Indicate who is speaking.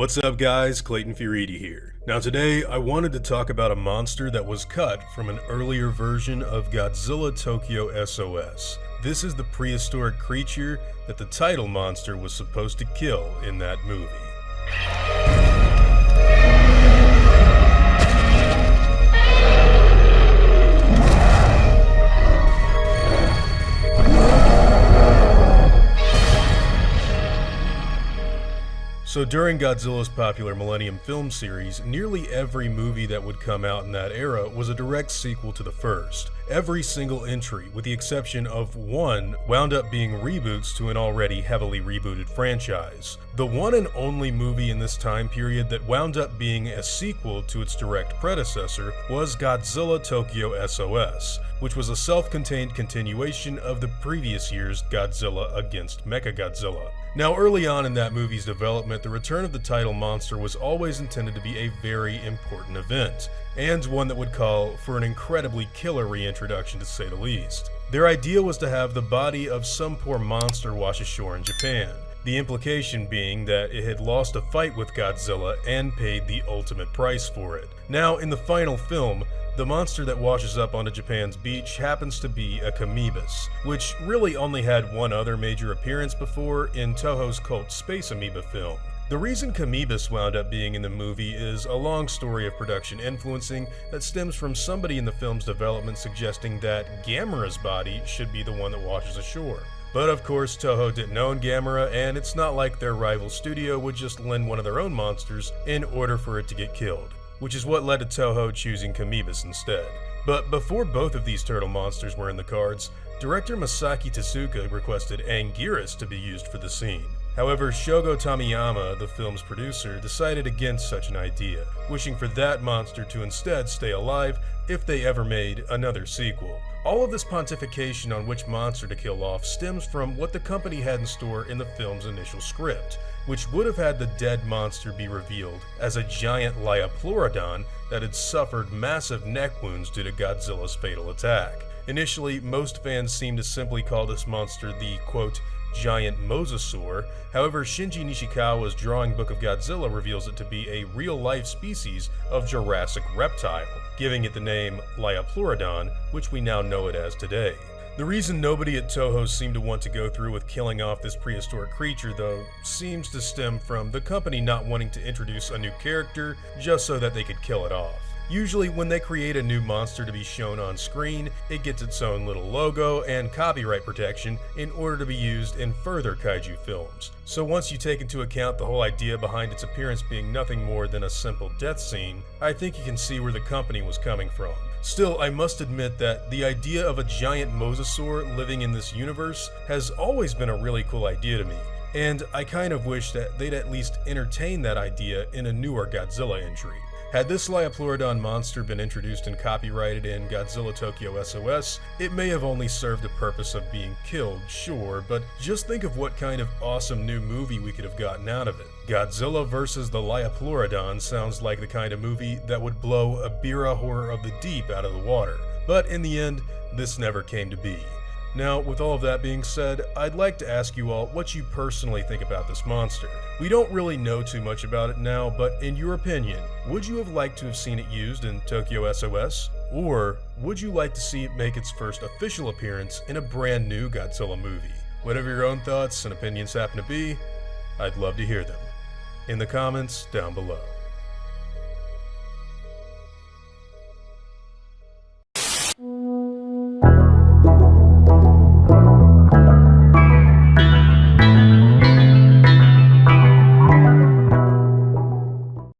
Speaker 1: What's up guys, Clayton Furidi here. Now today I wanted to talk about a monster that was cut from an earlier version of Godzilla Tokyo SOS. This is the prehistoric creature that the title monster was supposed to kill in that movie. So during Godzilla's popular Millenium film series, nearly every movie that would come out in that era was a direct sequel to the first. Every single entry, with the exception of one, wound up being reboots to an already heavily rebooted franchise. The one and only movie in this time period that wound up being a sequel to its direct predecessor was Godzilla Tokyo SOS, which was a self-contained continuation of the previous year's Godzilla Against Mechagodzilla. Now, early on in that movie's development, the return of the title monster was always intended to be a very important event, and one that would call for an incredibly killer reintroduction to say the least. Their idea was to have the body of some poor monster wash ashore in Japan, the implication being that it had lost a fight with Godzilla and paid the ultimate price for it. Now, in the final film, the monster that washes up onto Japan's beach happens to be a Kamoebas, which really only had one other major appearance before in Toho's cult space amoeba film. The reason Kamoebas wound up being in the movie is a long story of production influencing that stems from somebody in the film's development suggesting that Gamera's body should be the one that washes ashore. But of course, Toho didn't own Gamera, and it's not like their rival studio would just lend one of their own monsters in order for it to get killed, which is what led to Toho choosing Kamoebas instead. But before both of these turtle monsters were in the cards, director Masaki Tezuka requested Anguirus to be used for the scene. However, Shogo Tomiyama, the film's producer, decided against such an idea, wishing for that monster to instead stay alive if they ever made another sequel. All of this pontification on which monster to kill off stems from what the company had in store in the film's initial script, which would have had the dead monster be revealed as a giant Liopleurodon that had suffered massive neck wounds due to Godzilla's fatal attack. Initially, most fans seemed to simply call this monster the, quote, giant mosasaur. However, Shinji Nishikawa's drawing book of Godzilla reveals it to be a real-life species of Jurassic reptile, giving it the name Liopleurodon, which we now know it as today. The reason nobody at Toho seemed to want to go through with killing off this prehistoric creature, though, seems to stem from the company not wanting to introduce a new character just so that they could kill it off. Usually when they create a new monster to be shown on screen, it gets its own little logo and copyright protection in order to be used in further kaiju films. So once you take into account the whole idea behind its appearance being nothing more than a simple death scene, I think you can see where the company was coming from. Still, I must admit that the idea of a giant mosasaur living in this universe has always been a really cool idea to me, and I kind of wish that they'd at least entertain that idea in a newer Godzilla entry. Had this Liopleurodon monster been introduced and copyrighted in Godzilla Tokyo SOS, it may have only served the purpose of being killed, sure, but just think of what kind of awesome new movie we could have gotten out of it. Godzilla vs. the Liopleurodon sounds like the kind of movie that would blow Abira Horror of the Deep out of the water, but in the end, this never came to be. Now, with all of that being said, I'd like to ask you all what you personally think about this monster. We don't really know too much about it now, but in your opinion, would you have liked to have seen it used in Tokyo SOS? Or would you like to see it make its first official appearance in a brand new Godzilla movie? Whatever your own thoughts and opinions happen to be, I'd love to hear them in the comments down below.